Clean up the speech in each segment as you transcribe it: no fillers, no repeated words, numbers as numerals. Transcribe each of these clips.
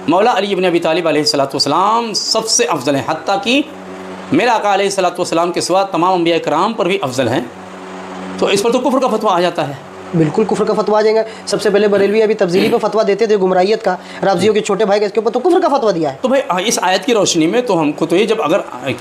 مولا علی ابن ابی طالب علیہ الصلوۃ والسلام سب سے افضل ہیں، حتیٰ کہ میرے آقا علیہ الصلوۃ والسلام کے سوا تمام انبیاء کرام پر بھی افضل ہیں، تو اس پر تو کفر کا فتویٰ آ جاتا ہے۔ بالکل کفر کا فتویٰ آ جائے گا۔ سب سے پہلے بریلوی ابھی تفضیلی پہ فتویٰ دیتے تھے گمراہیت کا، رافضیوں کے چھوٹے بھائی کا، اس کے اوپر تو کفر کا فتویٰ دیا ہے۔ تو بھائی اس آیت کی روشنی میں تو ہم کو تو یہ جب اگر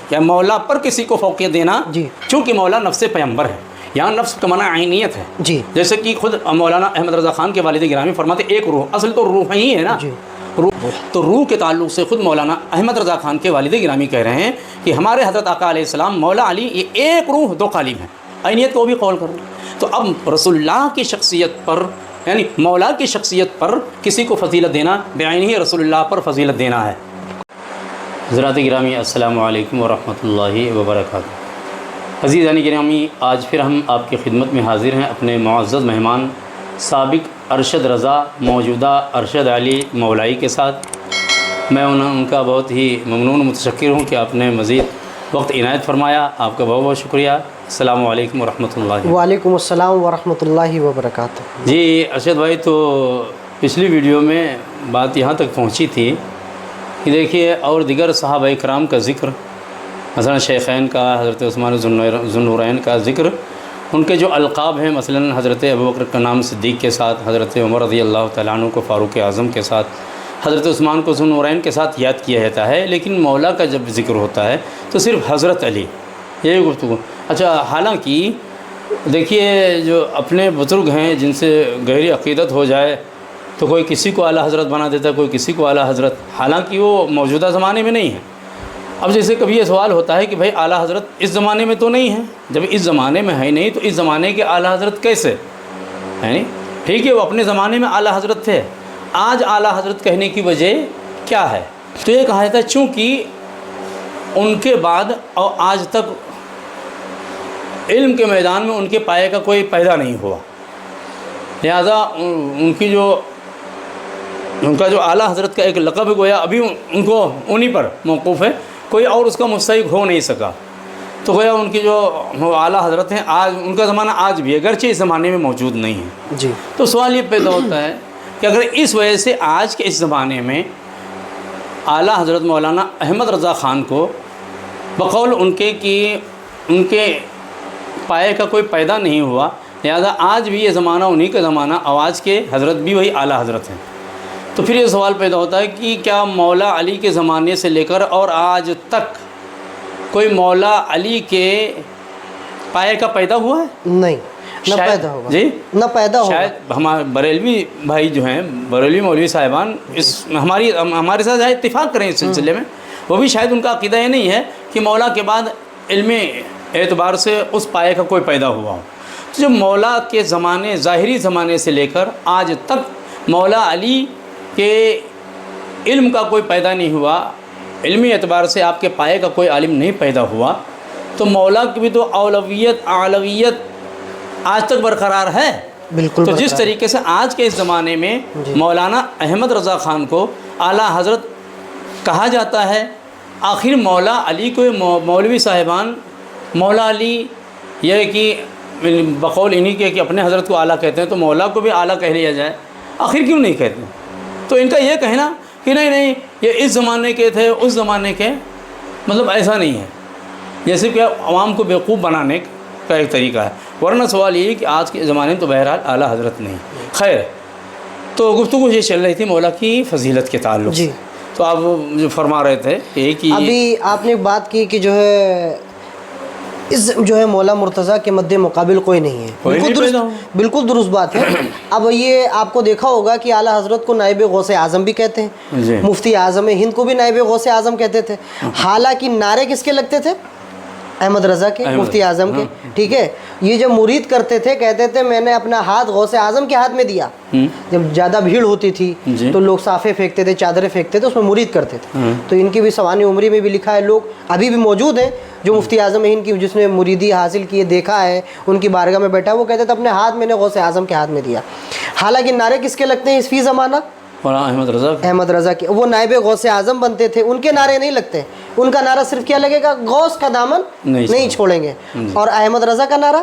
کیا مولا پر کسی کو فوقیت دینا، جی چونکہ مولا نفس پیغمبر ہے، یہاں نفس کا معنی عینیت ہے، جی جیسے کہ خود مولانا احمد رضا خان کے والد گرامی فرماتے ایک روح، اصل تو روح ہی ہے نا، جی روح، تو روح کے تعلق سے خود مولانا احمد رضا خان کے والد گرامی کہہ رہے ہیں کہ ہمارے حضرت آقا علیہ السلام مولا علی یہ ایک روح دو قالب ہیں، عینیت کو بھی قول کرو۔ تو اب رسول اللہ کی شخصیت پر، یعنی مولا کی شخصیت پر کسی کو فضیلت دینا بعینہ رسول اللہ پر فضیلت دینا ہے۔ حضرات گرامی السلام علیکم ورحمۃ اللہ وبرکاتہ۔ عزیزان گرامی، آج پھر ہم آپ کی خدمت میں حاضر ہیں اپنے معزز مہمان سابق ارشد رضا موجودہ ارشد علی مولائی کے ساتھ۔ میں ان کا بہت ہی ممنون متشکر ہوں کہ آپ نے مزید وقت عنایت فرمایا، آپ کا بہت بہت شکریہ۔ السلام علیکم ورحمۃ اللہ۔ وعلیکم السلام ورحمۃ اللہ وبرکاتہ۔ جی ارشد بھائی، تو پچھلی ویڈیو میں بات یہاں تک پہنچی تھی کہ دیکھیے اور دیگر صحابہ کرام کا ذکر، مثلا شیخین کا، حضرت عثمان ذوالنورین کا ذکر، ان کے جو القاب ہیں، مثلا حضرت ابوبکر کا نام صدیق کے ساتھ، حضرت عمر رضی اللہ تعالیٰ عنہ کو فاروق اعظم کے ساتھ، حضرت عثمان کو ذوالنورین کے ساتھ یاد کیا جاتا ہے، لیکن مولا کا جب ذکر ہوتا ہے تو صرف حضرت علی، یہی گفتگو۔ اچھا، حالانکہ دیکھیے جو اپنے بزرگ ہیں جن سے گہری عقیدت ہو جائے تو کوئی کسی کو اعلیٰ حضرت بنا دیتا ہے، کوئی کسی کو اعلیٰ حضرت، حالانکہ وہ موجودہ زمانے میں نہیں ہے۔ اب جیسے کبھی یہ سوال ہوتا ہے کہ بھائی اعلیٰ حضرت اس زمانے میں تو نہیں ہے، جب اس زمانے میں ہے نہیں تو اس زمانے کے اعلیٰ حضرت کیسے ہے؟ نہیں ٹھیک ہے، وہ اپنے زمانے میں اعلیٰ حضرت تھے، آج اعلیٰ حضرت کہنے کی وجہ کیا ہے؟ تو یہ کہا جاتا ہے چونکہ ان کے بعد اور آج تک علم کے میدان میں ان کے پائے کا کوئی پیدا نہیں ہوا، لہذا ان کا جو اعلیٰ حضرت کا ایک لقب ہے گویا ابھی ان کو انہی پر موقوف ہے، کوئی اور اس کا مستحق ہو نہیں سکا، تو گویا ان کی جو اعلیٰ حضرت ہیں آج ان کا زمانہ آج بھی اگرچہ اس زمانے میں موجود نہیں ہے۔ جی تو سوال یہ پیدا ہوتا ہے کہ اگر اس وجہ سے آج کے اس زمانے میں اعلیٰ حضرت مولانا احمد رضا خان کو بقول ان کے کہ ان کے پائے کا کوئی پیدا نہیں ہوا، لہذا آج بھی یہ زمانہ انہی کا زمانہ، آواز کے حضرت بھی وہی اعلیٰ حضرت ہیں، تو پھر یہ سوال پیدا ہوتا ہے کہ کیا مولا علی کے زمانے سے لے کر اور آج تک کوئی مولا علی کے پائے کا پیدا ہوا ہے؟ نہیں، نہ پیدا ہوگا، جی نہ پیدا ہوگا۔ شاید ہمارے بریلوی بھائی جو ہیں، بریلوی مولوی صاحبان اس ہمارے ساتھ اتفاق کریں اس سلسلے میں، وہ بھی شاید ان کا عقیدہ یہ نہیں ہے کہ مولا کے بعد علمی اعتبار سے اس پائے کا کوئی پیدا ہوا ہو۔ تو جو مولا کے زمانے، ظاہری زمانے سے لے کر آج تک مولا علی کے علم کا کوئی پیدا نہیں ہوا، علمی اعتبار سے آپ کے پائے کا کوئی عالم نہیں پیدا ہوا، تو مولا کی بھی تو اعلیت آج تک برقرار ہے۔ بالکل تو جس طریقے سے آج کے اس زمانے میں مولانا احمد رضا خان کو اعلیٰ حضرت کہا جاتا ہے، آخر مولا علی کو مولوی صاحبان مولا علی یہ کہ بقول انہی کے کہ اپنے حضرت کو اعلیٰ کہتے ہیں، تو مولا کو بھی اعلیٰ کہہ لیا جائے، آخر کیوں نہیں کہتے؟ تو ان کا یہ کہنا کہ نہیں یہ اس زمانے کے تھے اس زمانے کے، مطلب ایسا نہیں ہے، جیسے کہ عوام کو بیوقوف بنانے کا ایک طریقہ ہے، ورنہ سوال یہ ہے کہ آج کے زمانے میں تو بہرحال اعلیٰ حضرت نہیں۔ خیر، تو گفتگو یہ چل رہی تھی مولا کی فضیلت کے تعلق سے، تو آپ جو فرما رہے تھے کہ ابھی آپ نے بات کی کہ جو ہے مولا مرتضیٰ کے مد مقابل کوئی نہیں ہے، بالکل درست بات ہے۔ اب یہ آپ کو دیکھا ہوگا کہ اعلیٰ حضرت کو نائب غوث اعظم بھی کہتے ہیں، مفتی اعظم ہند کو بھی نائب غوث اعظم کہتے تھے، حالانکہ نعرے کس کے لگتے تھے؟ احمد رضا کے، مفتی اعظم کے، ٹھیک ہے۔ یہ جب مرید کرتے تھے کہتے تھے میں نے اپنا ہاتھ غوث اعظم کے ہاتھ میں دیا، جب زیادہ بھیڑ ہوتی تھی تو لوگ صافے پھینکتے تھے، چادریں پھینکتے تھے، اس میں مرید کرتے تھے، تو ان کی بھی سوانح عمری میں بھی لکھا ہے، لوگ ابھی بھی موجود ہیں جو مفتی اعظم ہند کی جس نے مریدی حاصل کی ہے، دیکھا ہے، ان کی بارگاہ میں بیٹھا، وہ کہتے تھے اپنے ہاتھ میں نے غوث اعظم کے ہاتھ میں دیا۔ حالانکہ نعرے کس کے لگتے ہیں اس فی زمانہ؟ احمد رضا کے، وہ نائب غوث اعظم بنتے تھے، ان کے نعرے نہیں لگتے، ان کا نعرہ صرف کیا لگے گا؟ غوث کا دامن نہیں چھوڑیں گے۔ اور احمد رضا کا نعرہ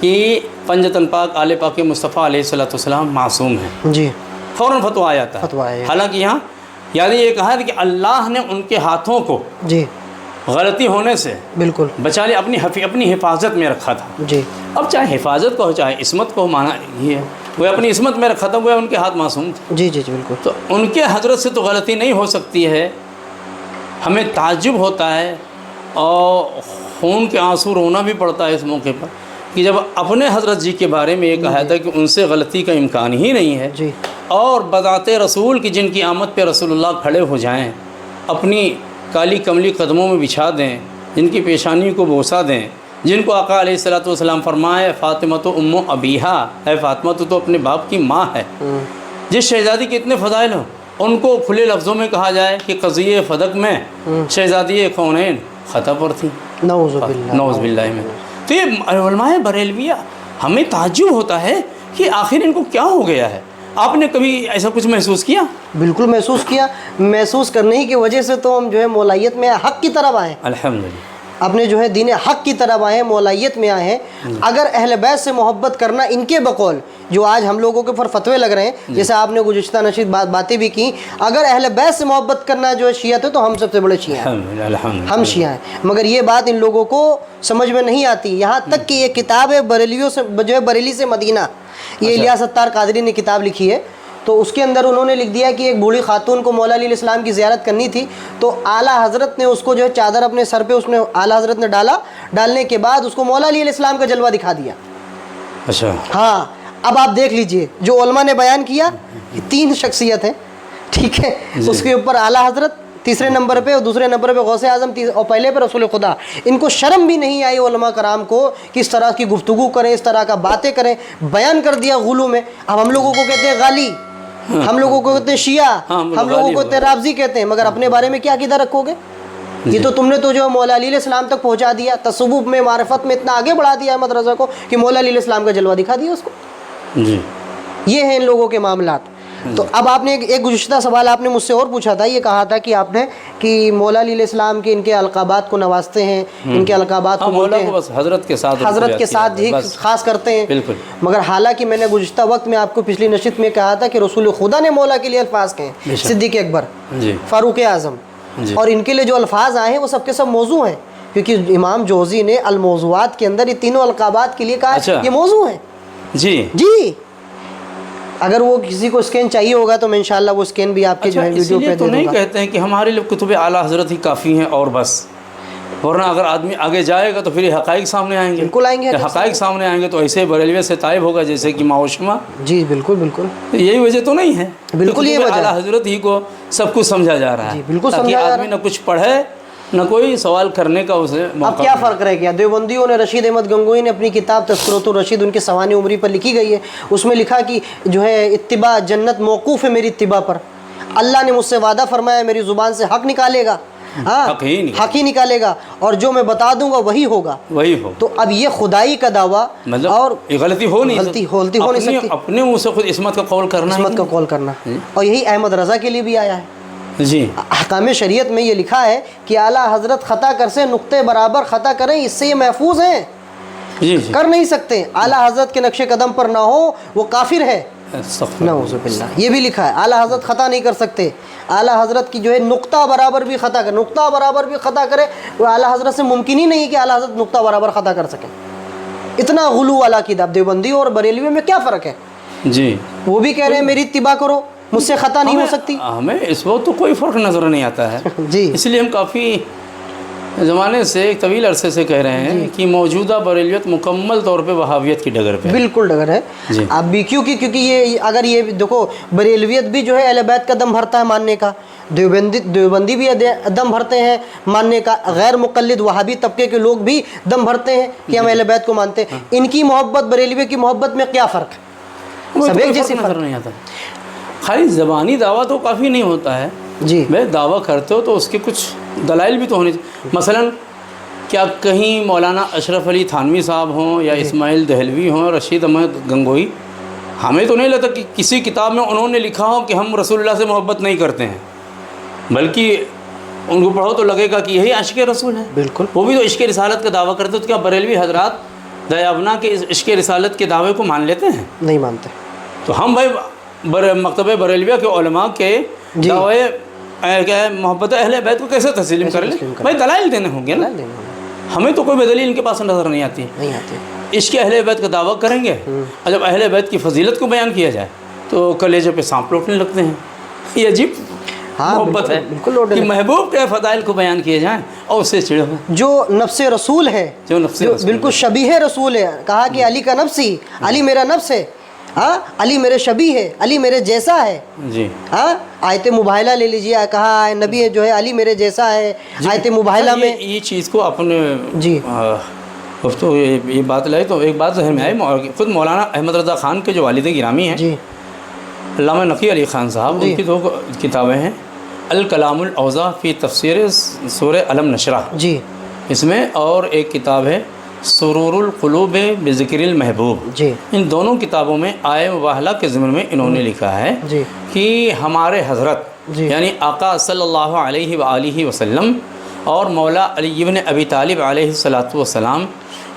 کہ پنجتن پاک آل پاک مصطفیٰ علیہ الصلوۃ والسلام معصوم ہیں، جی فوراً فتویٰ آ جاتا ہے۔ حالانکہ یہاں یعنی یہ کہا ہے کہ اللہ نے ان کے ہاتھوں کو جی غلطی ہونے سے بالکل بچا لیا، اپنی حفاظت میں رکھا تھا۔ جی اب چاہے حفاظت کو ہو چاہے عصمت کو، مانا یہ ہے وہ اپنی عصمت میں رکھا تھا، وہ ان کے ہاتھ معصوم تھے۔ جی جی جی بالکل۔ تو ان کے حضرت سے تو غلطی نہیں ہو سکتی ہے۔ ہمیں تعجب ہوتا ہے اور خون کے آنسو رونا بھی پڑتا ہے اس موقع پر کہ جب اپنے حضرت جی کے بارے میں یہ کہا تھا کہ ان سے غلطی کا امکان ہی نہیں ہے، جی اور بذات رسول کی جن کی آمد پہ رسول اللہ کھڑے ہو جائیں، اپنی کالی کملی قدموں میں بچھا دیں، جن کی پیشانی کو بوسہ دیں، جن کو آقا علیہ الصلوۃ والسلام فرمائے فاطمہ تو ام ابیہا، اے فاطمہ تو اپنے باپ کی ماں ہے، جس شہزادی کے اتنے فضائل ہوں، ان کو کھلے لفظوں میں کہا جائے کہ قضیہ فدق میں شہزادی کونین خطا پر تھی، نعوذ باللہ، نعوذ باللہ میں۔ تو یہ علماء بریلویہ ہمیں تعجب ہوتا ہے کہ آخر ان کو کیا ہو گیا ہے۔ آپ نے کبھی ایسا کچھ محسوس کیا؟ بالکل محسوس کیا، محسوس کرنے ہی کی وجہ سے تو ہم جو ہے مولائیت میں حق کی طرف آئے، الحمدللہ اپنے جو ہے دین حق کی طرف آئے ہیں، مولائیت میں آئے ہیں۔ اگر اہل بیت سے محبت کرنا ان کے بقول جو آج ہم لوگوں کے اوپر فتوے لگ رہے ہیں، جیسے آپ نے گزشتہ نشید باتیں بھی کی، اگر اہل بیت سے محبت کرنا جو ہے شیعہ تھے تو ہم سب سے بڑے شیعہ ہیں، ہم شیعہ ہیں۔ مگر یہ بات ان لوگوں کو سمجھ میں نہیں آتی، یہاں تک کہ یہ کتاب ہے بریلیوں سے جو ہے بریلی سے مدینہ، یہ الیاس ستار قادری نے کتاب لکھی ہے، تو اس کے اندر انہوں نے لکھ دیا کہ ایک بوڑھی خاتون کو مولا علیہ السلام کی زیارت کرنی تھی، تو اعلیٰ حضرت نے اس کو جو ہے چادر اپنے سر پہ اس نے اعلیٰ حضرت نے ڈالنے کے بعد اس کو مولا علیہ السلام کا جلوہ دکھا دیا۔ اچھا ہاں، اب آپ دیکھ لیجئے جو علماء نے بیان کیا، یہ 3 شخصیت ہیں، ٹھیک ہے، اس کے اوپر اعلیٰ حضرت تیسرے نمبر پہ، اور دوسرے نمبر پہ غوث اعظم، اور پہلے پہ رسول خدا۔ ان کو شرم بھی نہیں آئی علماء کرام کو کہ اس طرح کی گفتگو کریں، اس طرح کا باتیں کریں، بیان کر دیا غلو میں۔ اب ہم لوگوں کو کہتے ہیں غالی، ہم لوگوں کو کہتے ہیں شیعہ، ہم لوگوں کو کہتے ہیں رافضی کہتے ہیں، مگر اپنے بارے میں کیا عقیدہ رکھو گے؟ یہ تو تم نے تو جو مولا علیہ السلام تک پہنچا دیا، تصوف میں معرفت میں اتنا آگے بڑھا دیا احمد رضا کو کہ مولا علیہ السلام کا جلوہ دکھا دیا اس کو۔ جی یہ ہیں ان لوگوں کے معاملات۔ تو اب آپ نے ایک گزشتہ سوال آپ نے مجھ سے اور پوچھا تھا، یہ کہا تھا کہ آپ نے کہ مولا علیہ السلام کے ان کے القابات کو نوازتے ہیں، ان کے القابات کو بولتے ہیں، بس حضرت کے ساتھ ہی خاص کرتے ہیں۔ بالکل، مگر حالانکہ میں نے گزشتہ وقت میں آپ کو پچھلی نشست میں کہا تھا کہ رسول خدا نے مولا کے لیے الفاظ کہے، صدیق اکبر، فاروق اعظم، اور ان کے لیے جو الفاظ آئے ہیں وہ سب کے سب موضوع ہیں، کیونکہ امام جوزی نے الموضوعات کے اندر یہ تینوں القابات کے لیے کہا یہ موضوع ہیں۔ جی اگر وہ کسی کو اسکین چاہیے ہوگا تو میں انشاءاللہ وہ اسکین بھی آپ کے جو ہے ویڈیو پہ دے دوں گا۔ تو نہیں کہتے ہیں کہ ہمارے لیے کتب اعلیٰ حضرت ہی کافی ہیں اور بس، ورنہ اگر آدمی آگے جائے گا تو پھر یہ حقائق سامنے آئیں گے، بالکل آئیں گے، حقائق سامنے آئیں گے تو ایسے بریلوی سے طائب ہوگا جیسے کہ معاشمہ۔ جی بالکل بالکل، یہی وجہ تو نہیں ہے، بالکل یہ وجہ اعلیٰ حضرت ہی کو سب کچھ سمجھا جا رہا ہے، بالکل تاکہ آدمی نہ کچھ پڑھے نہ کوئی سوال کرنے کا اسے موقع۔ اب کیا فرق رہ گیا؟ دیوبندیوں نے، رشید احمد گنگوئی نے اپنی کتاب تذکرۃ الرشید ان کے سوانح عمری پر لکھی گئی ہے، اس میں لکھا کہ جو ہے اتباع جنت موقوف ہے میری اتباع پر، اللہ نے مجھ سے وعدہ فرمایا میری زبان سے حق نکالے گا، حق ہی نکالے گا، اور جو میں بتا دوں گا وہی ہوگا، وہی ہو۔ تو اب یہ خدائی کا دعویٰ اور غلطی ہو نہیں سکتی، اپنے منہ سے خود عصمت کا قول کرنا، اور یہی احمد رضا کے لیے بھی آیا ہے۔ جی احکام شریعت میں یہ لکھا ہے کہ اعلیٰ حضرت خطا کر سے نقطے برابر خطا کریں، اس سے یہ محفوظ ہیں، کر نہیں سکتے، اعلیٰ حضرت کے نقش قدم پر نہ ہو وہ کافر ہے، نعوذ باللہ۔ یہ بھی لکھا ہے اعلیٰ حضرت خطا نہیں کر سکتے، اعلیٰ حضرت کی جو ہے نقطہ برابر بھی خطا کرے، نقطہ برابر بھی خطا کرے، وہ اعلیٰ حضرت سے ممکن ہی نہیں کہ اعلیٰ حضرت نقطہ برابر خطا کر سکیں۔ اتنا غلو والا عقیدہ۔ دیوبندی اور بریلوی میں کیا فرق ہے؟ جی وہ بھی کہہ رہے ہیں میری اتباع کرو، مجھ سے خطا نہیں ہو سکتی۔ ہمیں اس وقت تو کوئی فرق نظر نہیں آتا ہے، جی اس لیے ہم کافی زمانے سے، ایک طویل عرصے سے کہہ رہے ہیں کہ موجودہ بریلیت مکمل طور پہ وہابیت کی ڈگر پہ، بالکل ڈگر ہے اب بھی، کیونکہ یہ اگر یہ دیکھو بریلویت بھی جو ہے اہل بیت کا دم بھرتا ہے ماننے کا، دیوبندی بھی دم بھرتے ہیں ماننے کا، غیر مقلد وہابی طبقے کے لوگ بھی دم بھرتے ہیں کہ ہم اہل بیت کو مانتے ہیں۔ ان کی محبت بریلوی کی محبت میں کیا فرق ہے؟ سب ایک جیسی نظر نہیں آتا۔ خالی زبانی دعویٰ تو کافی نہیں ہوتا ہے، جی بھائی دعویٰ کرتے ہو تو اس کے کچھ دلائل بھی تو ہونے چاہیے۔ مثلا کیا کہیں مولانا اشرف علی تھانوی صاحب ہوں یا اسماعیل دہلوی ہوں، رشید احمد گنگوئی، ہمیں تو نہیں لگتا کہ کسی کتاب میں انہوں نے لکھا ہو کہ ہم رسول اللہ سے محبت نہیں کرتے ہیں، بلکہ ان کو پڑھو تو لگے گا کہ یہی عشق رسول ہے۔ بالکل، وہ بھی تو عشق رسالت کا دعویٰ کرتے، تو کیا بریلوی حضرات دریابنا کے اس عشق رسالت کے دعوے کو مان لیتے ہیں؟ نہیں مانتے. تو ہم بھائی مکتبہ بریلویہ کے علماء کے دعوے محبت اہل بیت کو کیسے تسلیم کر لیں؟ بھائی دلائل دینے ہوں گے نا. ہمیں تو کوئی بھی دلیل ان کے پاس نظر نہیں آتی. عشق اہل بیت کا دعویٰ کریں گے اور جب اہل بیت کی فضیلت کو بیان کیا جائے تو کلیجے پہ سانپ لوٹنے لگتے ہیں. یہ عجیب محبت ہے کہ محبوب کے فضائل کو بیان کیے جائیں اور اس سے چڑ ہو. جو نفس رسول ہے، جو بالکل شبیہ رسول ہے، کہا کہ علی کا نفس ہی، علی میرا نفس ہے، ہاں علی میرے شبیہ ہے، علی میرے جیسا ہے. جی ہاں آیت مباہلہ لے لیجیے، کہا نبی جو ہے علی میرے جیسا ہے. آیت مباہلہ میں یہ چیز کو اپنے جی تو یہ بات لائے تو ایک بات ذہن میں آئی. خود مولانا احمد رضا خان کے جو والد گرامی ہیں جی علامہ نقی علی خان صاحب، ان کی 2 کتابیں ہیں، الکلام الاوضاع فی تفسیر سورہ علم نشرہ جی اس میں، اور ایک کتاب ہے سرور القلوب بذکر المحبوب. جی ان دونوں کتابوں میں آئے مباہلہ کے ضمن میں انہوں نے لکھا ہے جی کہ ہمارے حضرت یعنی آقا صلی اللہ علیہ وآلہ وسلم اور مولا علی بن ابی طالب علیہ الصلاۃ والسلام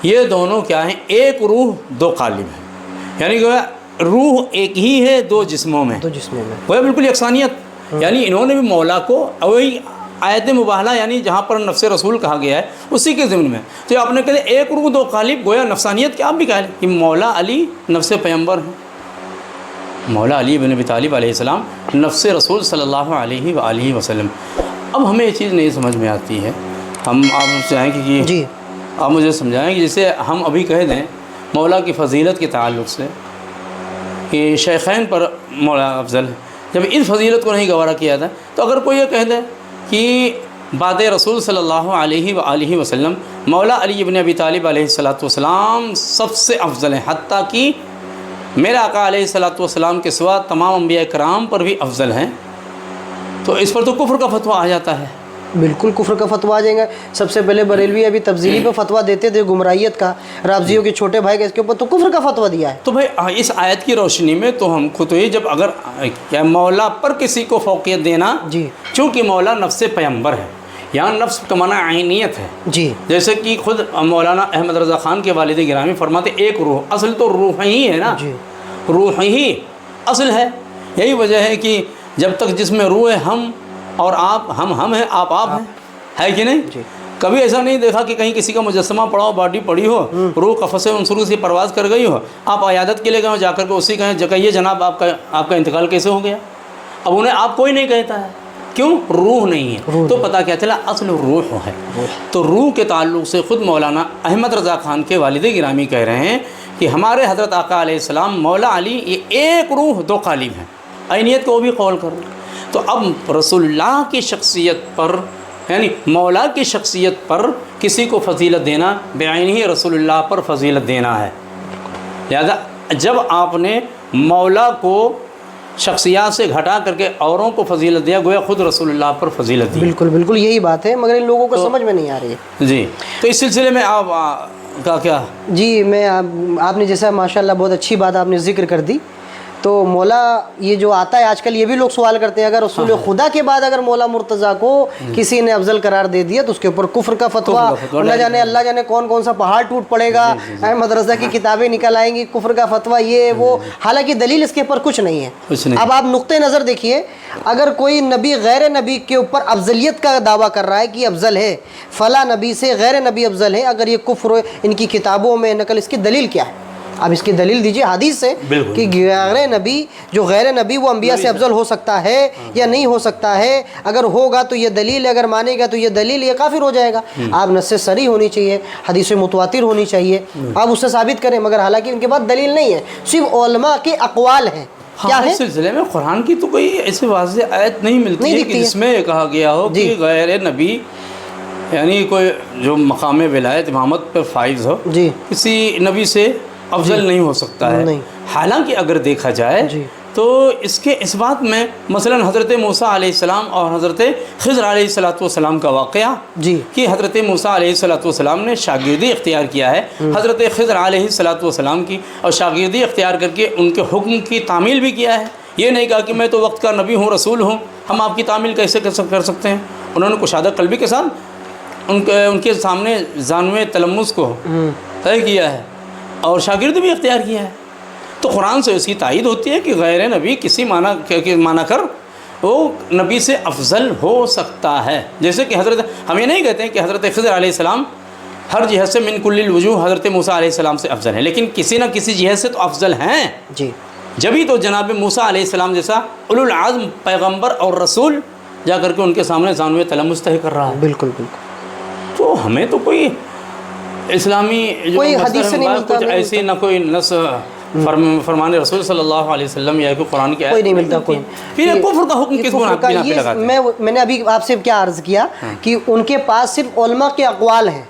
یہ دونوں کیا ہیں؟ ایک روح 2 قالب ہیں. یعنی کہ روح ایک ہی ہے 2 جسموں میں، وہ بالکل یکسانیت. یعنی انہوں نے بھی مولا کو وہی آیت مباہلہ یعنی جہاں پر نفس رسول کہا گیا ہے اسی کے ضمن میں تو آپ نے کہتے ایک روح 2 قالب، گویا نفسانیت کے آپ بھی کہہ لیں کہ مولا علی نفس پیغمبر ہیں، مولا علی بن ابی طالب علیہ السلام نفس رسول صلی اللہ علیہ وآلہ وسلم. اب ہمیں یہ چیز نہیں سمجھ میں آتی ہے. ہم آپ چاہیں کہ جی آپ مجھے سمجھائیں کہ جسے ہم ابھی کہہ دیں مولا کی فضیلت کے تعلق سے کہ شیخین پر مولا افضل ہے، جب اس فضیلت کو نہیں گوارا کیا تھا تو اگر کوئی یہ کہہ دے کہ بعد رسول صلی اللہ علیہ وآلہ وسلم مولا علی بن ابی طالب علیہ الصلاۃ والسلام سب سے افضل ہیں، حتیٰ کہ میرے آقا علیہ الصلاۃ والسلام کے سوا تمام انبیاء کرام پر بھی افضل ہیں، تو اس پر تو کفر کا فتویٰ آ جاتا ہے. بالکل کفر کا فتویٰ آ جائے گا. سب سے پہلے بریلوی ابھی تفضیلی پہ فتویٰ دیتے تھے گمراہیت کا، رافضیوں کے چھوٹے بھائی کا اس کے اوپر تو کفر کا فتویٰ دیا ہے. تو بھائی اس آیت کی روشنی میں تو ہم خود ہی جب اگر کیا مولا پر کسی کو فوقیت دینا، جی چونکہ مولا نفس پیغمبر ہے، یہاں نفس کا معنی عینیت ہے. جی جیسے کہ خود مولانا احمد رضا خان کے والد گرامی فرماتے ایک روح، اصل تو روح ہی ہے نا، جی روح ہی اصل ہے. یہی وجہ ہے کہ جب تک جس میں روح ہے ہم اور آپ، ہم ہیں آپ ہیں، ہے کہ نہیں؟ جی کبھی ایسا نہیں دیکھا کہ کہیں کسی کا مجسمہ پڑا ہو، باڈی پڑی ہو، روح قفس عنصر سے پرواز کر گئی ہو، آپ عیادت کے لیے گئے ہو، جا کر کے اسی کہیں جناب آپ کا انتقال کیسے ہو گیا؟ اب انہیں آپ کوئی نہیں کہتا ہے، کیوں؟ روح نہیں ہے. تو پتہ کیا چلا؟ اصل روح ہے. تو روح کے تعلق سے خود مولانا احمد رضا خان کے والد گرامی کہہ رہے ہیں کہ ہمارے حضرت آقا علیہ السلام مولا علی یہ ایک روح 2 قالب ہیں. عینیت کو وہ بھی قول کر رہے ہیں. تو اب رسول اللہ کی شخصیت پر یعنی مولا کی شخصیت پر کسی کو فضیلت دینا بعین ہی رسول اللہ پر فضیلت دینا ہے. لہذا جب آپ نے مولا کو شخصیات سے گھٹا کر کے اوروں کو فضیلت دیا، گویا خود رسول اللہ پر فضیلت دی. بالکل بالکل یہی بات ہے، مگر ان لوگوں کو سمجھ میں نہیں آ رہی ہے. جی تو اس سلسلے میں آپ کا کیا؟ جی میں آپ نے جیسا ماشاءاللہ بہت اچھی بات آپ نے ذکر کر دی. تو مولا یہ جو آتا ہے آج کل یہ بھی لوگ سوال کرتے ہیں اگر رسول خدا کے بعد اگر مولا مرتضیٰ کو کسی نے افضل قرار دے دیا تو اس کے اوپر کفر کا فتویٰ، نہ جانے اللہ جانے کون کون سا پہاڑ ٹوٹ پڑے گا، مدرسہ کی کتابیں نکل آئیں گی، کفر کا فتویٰ یہ وہ. حالانکہ دلیل اس کے اوپر کچھ نہیں ہے. اب آپ نقطۂ نظر دیکھیے، اگر کوئی نبی غیر نبی کے اوپر افضلیت کا دعویٰ کر رہا ہے کہ افضل ہے، فلاں نبی سے غیر نبی افضل ہے، اگر یہ کفر ان کی کتابوں میں نقل، اس کی دلیل کیا ہے؟ اب اس کی دلیل دیجیے حدیث سے کہ غیر نبی جو غیر نبی وہ انبیاء سے افضل ہو سکتا ہے یا نہیں ہو سکتا ہے. اگر ہوگا تو یہ دلیل ہے، اگر مانے گا تو یہ دلیل، یہ کافر ہو جائے گا. آپ نص صریح ہونی چاہیے، حدیث متواتر ہونی چاہیے، آپ اس سے ثابت کریں. مگر حالانکہ ان کے بعد دلیل نہیں ہے، صرف علماء کے اقوال ہیں. کیا ہے؟ اس سلسلے میں قرآن کی تو کوئی ایسی واضح آیت نہیں ملتی ہے کہ جس میں کہا گیا ہو کہ غیر نبی یعنی کوئی جو مقام ولایت امامت پر فائز ہو کسی نبی سے افضل نہیں ہو سکتا ہے. حالانکہ اگر دیکھا جائے تو اس کے اس بات میں مثلا حضرت موسیٰ علیہ السلام اور حضرت خضر علیہ السلام کا واقعہ کہ حضرت موسیٰ علیہ السلام نے شاگردی اختیار کیا ہے حضرت خضر علیہ السلام کی، اور شاگردی اختیار کر کے ان کے حکم کی تعمیل بھی کیا ہے. یہ نہیں کہا کہ میں تو وقت کا نبی ہوں، رسول ہوں، ہم آپ کی تعمیل کیسے کر سکتے ہیں. انہوں نے کشادہ قلبی کے ساتھ ان کے سامنے زانوِ تلمس کو طے کیا ہے اور شاگرد بھی اختیار کیا ہے. تو قرآن سے اس کی تائید ہوتی ہے کہ غیر نبی کسی معنی کر وہ نبی سے افضل ہو سکتا ہے. جیسے کہ ہم یہ نہیں کہتے ہیں کہ حضرت خضر علیہ السلام ہر جہت سے من کل الوجوہ حضرت موسیٰ علیہ السلام سے افضل ہیں، لیکن کسی نہ کسی جہت سے تو افضل ہیں. جی جبھی تو جناب موسیٰ علیہ السلام جیسا اولو العزم پیغمبر اور رسول جا کر کے ان کے سامنے زانوِ طلب مستحق کر رہا ہے. بالکل بالکل. تو ہمیں تو کوئی اسلامی جو کوئی حدیث سے نہیں ملتا، کچھ ایسی نہ کوئی نص فرمان رسول صلی اللہ علیہ وسلم یا کوئی قرآن کی آیت کوئی نہیں ملتا. کوئی پھر کفر کا حکم کس بنا پہ لگاتے ہیں؟ میں نے ابھی آپ سے کیا عرض کیا کہ ان کے پاس صرف علماء کے اقوال ہیں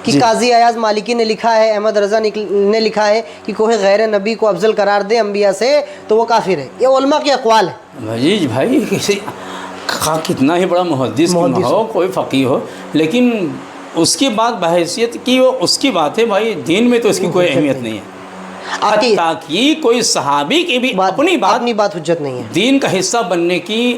کہ قاضی ایاز مالکی نے لکھا ہے، احمد رضا نے لکھا ہے کہ کوئی غیر نبی کو افضل قرار دے انبیاء سے تو وہ کافر ہے. یہ علماء کے اقوال ہیں. بھائی کسی کتنا ہی بڑا محدث ہو، کوئی فقیہ ہو، لیکن اس کی بات بحیثیت کی وہ اس کی بات ہے. بھائی دین میں تو اس کی کوئی اہمیت نہیں ہے. حتیٰ کہ کوئی صحابی کی بھی اپنی بات حجت نہیں ہے، دین کا حصہ بننے کی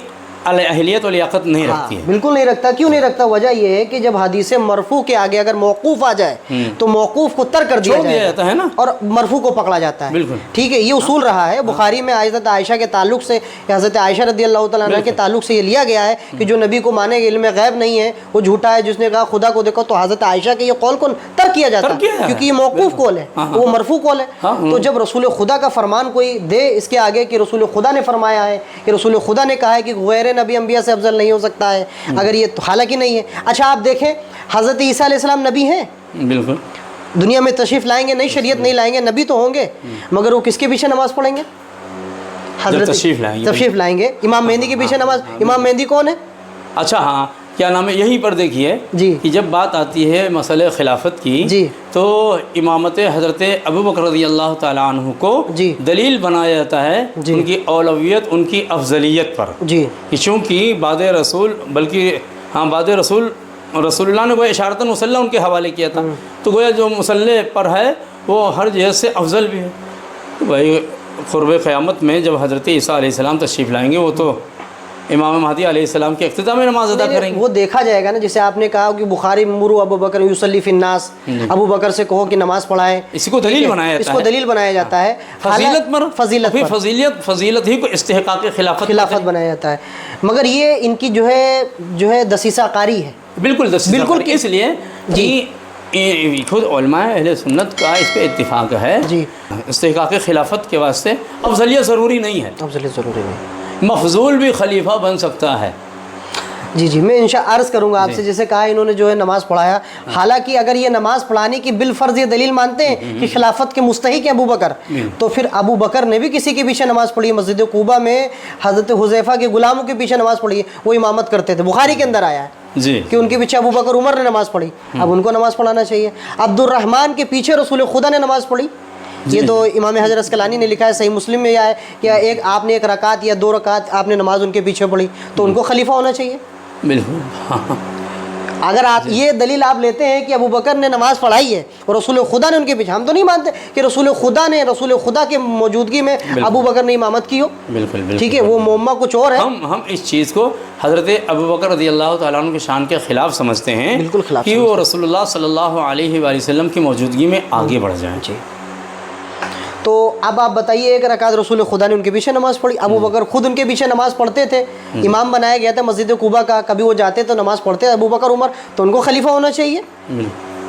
اہلیت و لیاقت نہیں رکھتی ہے. بالکل نہیں رکھتا. کیوں نہیں رکھتا؟ وجہ یہ ہے کہ جب حدیث مرفوع کے آگے اگر موقوف آ جائے تو موقوف کو ترک کر دیا جاتا ہے نا، اور مرفوع کو پکڑا جاتا ہے. بالکل ٹھیک ہے. یہ اصول رہا ہے. بخاری میں حضرت عائشہ کے تعلق سے، حضرت عائشہ رضی اللہ تعالیٰ عنہ کے تعلق سے یہ لیا گیا ہے کہ جو نبی کو مانے گا علم غیب نہیں ہے وہ جھوٹا ہے. جس نے کہا خدا کو دیکھو، تو حضرت عائشہ کے یہ قول کو ترک کیا جاتا ہے کیونکہ یہ موقوف قول ہے، وہ مرفوع قول ہے. تو جب رسول خدا کا فرمان کوئی دے اس کے آگے کہ رسول خدا نے فرمایا ہے، کہ رسول خدا نے کہا ہے کہ غیر نبی انبیاء سے افضل نہیں ہو سکتا ہے، اگر یہ حالانکہ نہیں ہے. اچھا آپ دیکھیں حضرت عیسیٰ علیہ السلام نبی ہیں، بالکل دنیا میں تشریف لائیں گے، نئی شریعت نہیں لائیں گے، نبی تو ہوں گے، مگر وہ کس کے پیچھے نماز پڑھیں گے؟ حضرت تشریف لائیں گے امام مہدی کے پیچھے نماز. امام مہدی کون ہے؟ اچھا ہاں کیا نام ہے، یہیں پر دیکھیے کہ جب بات آتی ہے مسئلہ خلافت کی تو امامت حضرت ابوبکر رضی اللہ تعالیٰ عنہ کو دلیل بنایا جاتا ہے ان کی اولویت، ان کی افضلیت پر، کہ چونکہ بعد رسول، بلکہ بعد رسول اللہ نے وہ اشارتاً مصلی ان کے حوالے کیا تھا، تو گویا جو مصلی پر ہے وہ ہر جہت سے افضل بھی ہے. تو بھائی قرب قیامت میں جب حضرت عیسیٰ علیہ السلام تشریف لائیں گے وہ تو امام مہدی علیہ السلام کے اختتام میں نماز ادا کریں گے. وہ دیکھا جائے گا نا، جیسے آپ نے کہا کہ بخاری مرو ابو بکر یصلی فی الناس، ابو بکر سے کہو کہ نماز پڑھائے، اس کو دلیل بنایا جاتا ہے. فضیلت ہی کو استحقاق خلافت بنایا جاتا ہے. مگر یہ ان کی جو ہے دسیسہ کاری ہے. بالکل اس لیے خود علماء اہل سنت کا اس پہ اتفاق ہے. استحقاق خلافت کے واسطے افضلیت ضروری نہیں ہے، مفضول بھی خلیفہ بن سکتا ہے. جی میں انشاءاللہ عرض کروں گا آپ سے، جیسے کہا انہوں نے جو ہے نماز پڑھایا، حالانکہ اگر یہ نماز پڑھانے کی بالفرض یہ دلیل مانتے ہیں کہ خلافت کے مستحق ہیں ابو بکر، تو پھر ابو بکر نے بھی کسی کے پیچھے نماز پڑھی. مسجد قباء میں حضرت حذیفہ کے غلاموں کے پیچھے نماز پڑھی، وہ امامت کرتے تھے. بخاری کے اندر آیا ہے کہ ان کے پیچھے ابو بکر عمر نے نماز پڑھی. اب ان کو نماز پڑھانا چاہیے. عبد الرحمن کے پیچھے رسول خدا نے نماز پڑھی. یہ تو امام حجر اسقلانی نے لکھا ہے، صحیح مسلم میں یہ ہے کہ آپ نے ایک رکعت یا 2 رکعت آپ نے نماز ان کے پیچھے پڑھی، تو ان کو خلیفہ ہونا چاہیے. بالکل اگر آپ یہ دلیل آپ لیتے ہیں کہ ابو بکر نے نماز پڑھائی ہے اور رسول خدا نے ان کے پیچھے، ہم تو نہیں مانتے کہ رسول خدا کے موجودگی میں ابو بکر نے امامت کی ہو. بالکل ٹھیک ہے، وہ معمہ کچھ اور ہے. ہم اس چیز کو حضرت ابو بکر رضی اللہ تعالیٰ عنہ کی شان کے خلاف سمجھتے ہیں، بالکل خلاف کہ وہ رسول اللہ صلی اللہ علیہ وآلہ وسلم کی موجودگی میں آگے بڑھ جائیں. تو اب آپ بتائیے، ایک رکعت رسول خدا نے ان کے پیچھے نماز پڑھی، ابو بکر خود ان کے پیچھے نماز پڑھتے تھے، امام بنایا گیا تھا مسجد قباء کا، کبھی وہ جاتے تو نماز پڑھتے ابو بکر عمر، تو ان کو خلیفہ ہونا چاہیے.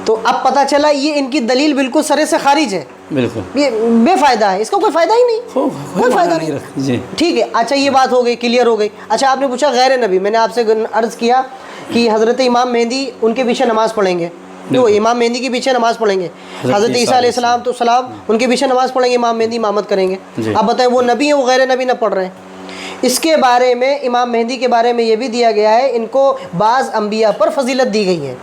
تو اب پتہ چلا یہ ان کی دلیل بالکل سرے سے خارج ہے، بالکل یہ بے فائدہ ہے، اس کا کوئی فائدہ ہی نہیں، کوئی فائدہ نہیں. ٹھیک ہے، اچھا یہ بات ہو گئی، کلیئر ہو گئی. اچھا آپ نے پوچھا غیر نبی، میں نے آپ سے عرض کیا کہ حضرت امام مہدی ان کے پیچھے نماز پڑھیں گے، تو امام مہدی کے پیچھے نماز پڑھیں گے. حضرت عیسیٰ علیہ السلام تو سلام ان کے پیچھے نماز پڑھیں گے، امام مہدی امامت کریں گے. اب بتائیں وہ نبی ہیں وہ غیر نبی نہ پڑھ رہے ہیں؟ اس کے بارے میں امام مہدی کے بارے میں یہ بھی دیا گیا ہے، ان کو بعض انبیاء پر فضیلت دی گئی ہے.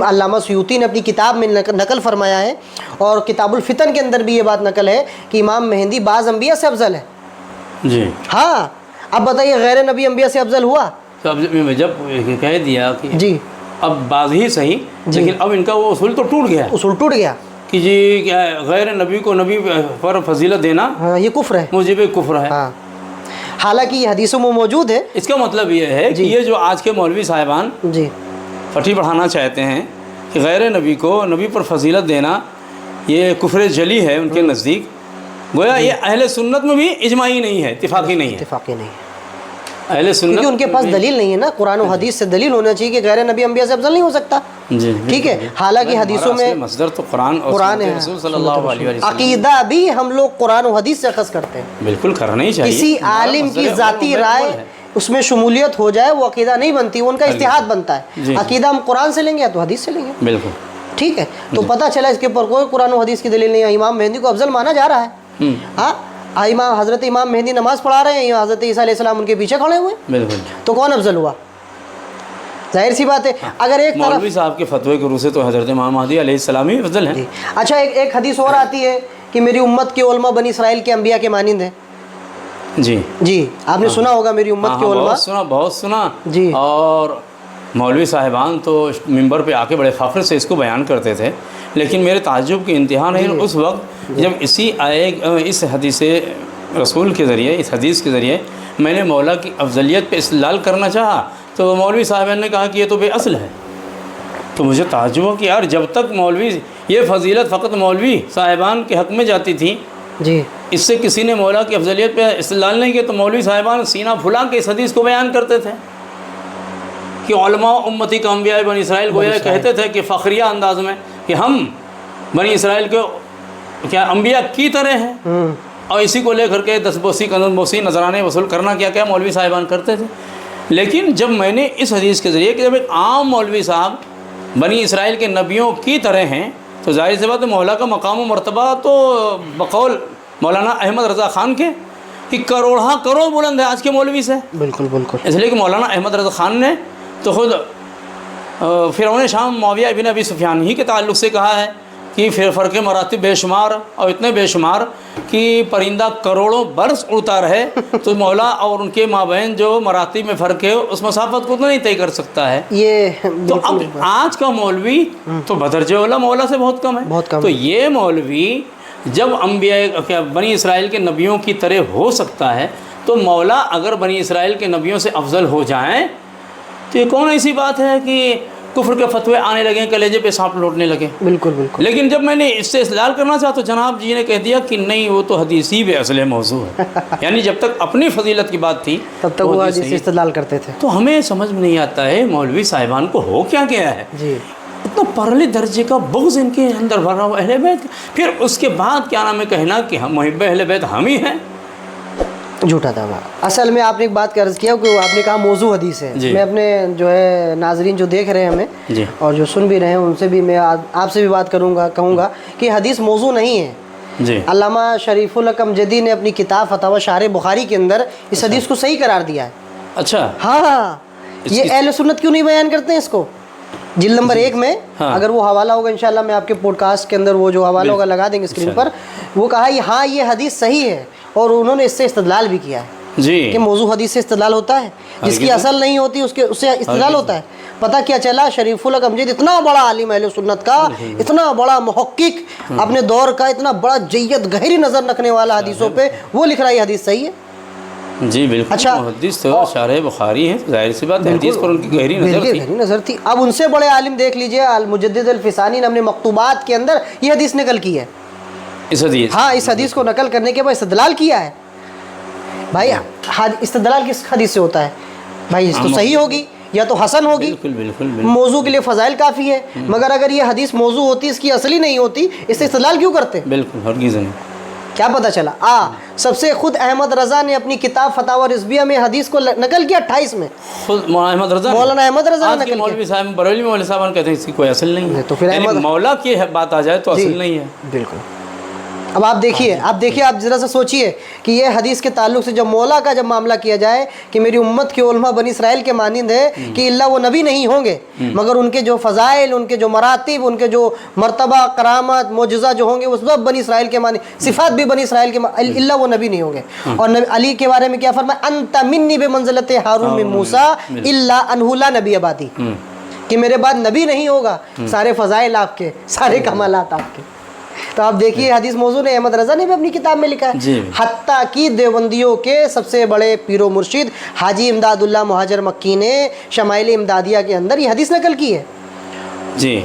علامہ سیوطی نے اپنی کتاب میں نقل فرمایا ہے، اور کتاب الفتن کے اندر بھی یہ بات نقل ہے کہ امام مہدی بعض انبیاء سے افضل ہے. ہاں اب بتائیے غیر نبی انبیاء سے افضل ہوا؟ جب کہہ دیا کہ اب بعض ہی صحیح، لیکن اب ان کا وہ اصول تو ٹوٹ گیا کہ کیا غیر نبی کو نبی پر فضیلت دینا یہ کفر ہے، موجب کفر ہے. حالانکہ یہ حدیثوں میں موجود ہے. اس کا مطلب یہ ہے کہ یہ جو آج کے مولوی صاحبان پٹی پڑھانا چاہتے ہیں کہ غیر نبی کو نبی پر فضیلت دینا یہ کفر جلی ہے ان کے نزدیک. گویا یہ اہل سنت میں بھی اجماعی نہیں ہے، اتفاقی نہیں ہے. اتفاقی نہیں ہے اہل سنت کیونکہ ان کے پاس دلیل نہیں ہے نا. قرآن و حدیث سے دلیل ہونا چاہیے کہ غیر نبی انبیاء سے افضل نہیں ہو سکتا. جی ٹھیک ہے. حالانکہ حدیثوں میں مصدر تو قرآن اور قرآن ہے. رسول صلی اللہ علیہ وسلم. عقیدہ بھی ہم لوگ قرآن و حدیث سے اخذ کرتے ہیں. بالکل کرنا ہی چاہیے. کسی عالم کی ذاتی رائے اس میں شمولیت ہو جائے وہ عقیدہ نہیں بنتی، وہ ان کا اجتہاد بنتا ہے. عقیدہ ہم قرآن سے لیں گے یا تو حدیث سے لیں گے. بالکل ٹھیک ہے. تو پتہ چلا اس کے اوپر کوئی قرآن و حدیث کی دلیل نہیں ہے. امام مہدی کو افضل مانا جا رہا ہے. ہاں حضرت امام مہدی نماز پڑھا رہے ہیں، یا حضرت عیسیٰ علیہ السلام ان کے پیچھے کھڑے ہوئے. بالکل. تو کون افضل ہوا؟ ظاہر سی بات ہے. اگر ایک طرف مولوی صاحب کے فتوے کے روح سے تو حضرت امام مہدی علیہ السلام ہی افضل ہیں. اچھا ایک حدیث اور آتی ہے کہ میری امت کے علماء بنی اسرائیل کے انبیاء کے مانند ہیں. جی آپ نے سنا ہوگا میری امت کے علماء. بہت سنا. جی. اور مولوی صاحبان تو ممبر پہ آ کے بڑے فخر سے اس کو بیان کرتے تھے، لیکن میرے تعجب کی انتہا نہیں اس وقت جب اس حدیث رسول کے ذریعے، اس حدیث کے ذریعے میں نے مولا کی افضلیت پہ استدلال کرنا چاہا تو مولوی صاحبان نے کہا کہ یہ تو بے اصل ہے. تو مجھے تعجب ہو کہ یار جب تک مولوی یہ فضیلت فقط مولوی صاحبان کے حق میں جاتی تھی، جی اس سے کسی نے مولا کی افضلیت پہ استدلال نہیں کیا، تو مولوی صاحبان سینہ پھلا کے اس حدیث کو بیان کرتے تھے کہ علماء امتی کا انبیاء بنی اسرائیل گویا کہتے تھے کہ فخریہ انداز میں کہ ہم بنی اسرائیل کے کیا انبیاء کی طرح ہیں، اور اسی کو لے کر کے دس بوسی کنن بوسی نذرانے وصول کرنا کیا مولوی صاحبان کرتے تھے. لیکن جب میں نے اس حدیث کے ذریعے کہ جب ایک عام مولوی صاحب بنی اسرائیل کے نبیوں کی طرح ہیں تو ظاہر سی بات ہے مولا کا مقام و مرتبہ تو بقول مولانا احمد رضا خان کے کہ کروڑ بلند ہے آج کے مولوی سے. بالکل بالکل. اس لیے کہ مولانا احمد رضا خان نے تو خود فرعون شام معاویہ ابن ابی سفیان ہی کے تعلق سے کہا ہے کہ فرق مراتب بے شمار اور اتنے بے شمار کہ پرندہ کروڑوں برس اڑتا رہے تو مولا اور ان کے مابین جو مراتب میں فرق ہے اس مسافت کو تو نہیں طے کر سکتا ہے. تو اب آج کا مولوی تو بدرجہ اولیٰ مولا سے بہت کم ہے. تو یہ مولوی جب انبیاء بنی اسرائیل کے نبیوں کی طرح ہو سکتا ہے تو مولا اگر بنی اسرائیل کے نبیوں سے افضل ہو جائیں تو یہ کون ایسی بات ہے کہ کفر کے فتوے آنے لگے، کلیجے پہ سانپ لوٹنے لگے. بالکل بالکل. لیکن جب میں نے اس سے استدلال کرنا چاہا تو جناب جی نے کہہ دیا کہ نہیں وہ تو حدیثی بے اصل موضوع ہے. یعنی جب تک اپنی فضیلت کی بات تھی تب تک وہ حدیث سے استدلال کرتے تھے. تو ہمیں سمجھ میں نہیں آتا ہے مولوی صاحبان کو ہو کیا گیا ہے. جی اتنا پرلے درجے کا بغض ان کے اندر بھرا ہوا اہل بیت، پھر اس کے بعد کیا نام ہے کہنا کہ ہم محب اہل بیت ہم ہی ہیں. جھوٹا دعویٰ. اصل میں آپ نے ایک بات کا عرض کیا کہ آپ نے کہا موضوع حدیث ہے. میں اپنے جو ہے ناظرین جو دیکھ رہے ہیں ہمیں اور جو سن بھی رہے ہیں ان سے بھی میں آپ سے بھی بات کہوں گا کہ حدیث موضوع نہیں ہے. علامہ شریف الحکم جدی نے اپنی کتاب فتاوی شارح بخاری کے اندر اس حدیث کو صحیح قرار دیا ہے. اچھا ہاں یہ اہل سنت کیوں نہیں بیان کرتے ہیں اس کو؟ جلد نمبر 1 میں اگر وہ حوالہ ہوگا انشاءاللہ میں آپ کے پوڈ کاسٹ کے اندر وہ جو حوالہ ہوگا لگا دیں گے اسکرین پر. وہ کہا ہاں یہ حدیث صحیح ہے اور انہوں نے اس سے استدلال بھی کیا ہے کہ موضوع حدیث سے استدلال ہوتا ہے، جس کی اصل نہیں ہوتی اس سے استدلال ہوتا ہے. پتہ کیا چلا شریف الحق امجد اتنا بڑا عالم اہل سنت کا، اتنا بڑا محقق اپنے دور کا، اتنا بڑا جید گہری نظر رکھنے والا حدیثوں پہ، وہ لکھ رہا ہے یہ حدیث صحیح ہے. جی بالکل. اچھا محدث تو شارح بخاری ہیں، ظاہر سی بات ہے حدیث پر ان کی گہری نظر تھی. اب ان سے بڑے عالم دیکھ لیجئے المجدد الفسانی نے اپنے مکتوبات کے اندر یہ حدیث نقل کی ہے. اس حدیث کو نقل کرنے کے بعد استدلال کیا ہے. بھائی استدلال کس حدیث سے ہوتا ہے؟ بھائی اس تو صحیح ہوگی یا تو حسن ہوگی. بالکل. موضوع کے لیے فضائل کافی ہے، مگر اگر یہ حدیث موضوع ہوتی اس کی اصلی نہیں ہوتی اس سے استدلال کیوں کرتے؟ بالکل ہرگز نہیں. کیا پتہ چلا سب سے خود احمد رضا نے اپنی کتاب فتاوی رضویہ میں حدیث کو نقل کیا 28 میں. خود مولانا احمد رضا نے نقل کیا. مولوی صاحب بریلوی مولوی صاحب کہتے ہیں اس کی کوئی اصل نہیں ہے. تو پھر مولا کی بات آ جائے تو اصل نہیں ہے. بالکل. اب آپ دیکھیے آپ ذرا سا سوچئے کہ یہ حدیث کے تعلق سے جب مولا کا جب معاملہ کیا جائے کہ میری امت کے علماء بنی اسرائیل کے مانند ہے کہ اللہ وہ نبی نہیں ہوں گے مگر ان کے جو فضائل، ان کے جو مراتب، ان کے جو مرتبہ، کرامت، معجزہ جو ہوں گے وہ سب بنی اسرائیل کے مانند، صفات بھی بنی اسرائیل کے اللہ وہ نبی نہیں ہوں گے. اور علی کے بارے میں کیا فرمایا؟ انت منی بمنزلت ہارون من موسیٰ الا انہ لا نبی بعدی، کہ میرے بعد نبی نہیں ہوگا، سارے فضائل آپ کے، سارے کمالات آپ کے. تو آپ دیکھیے حدیث موضوع نے احمد رضا نے بھی اپنی کتاب میں لکھا ہے. حتیٰ کہ دیوبندیوں کے سب سے بڑے پیر و مرشد حاجی امداد اللہ مہاجر مکی نے شمائل امدادیہ کے اندر یہ حدیث نقل کی ہے. جی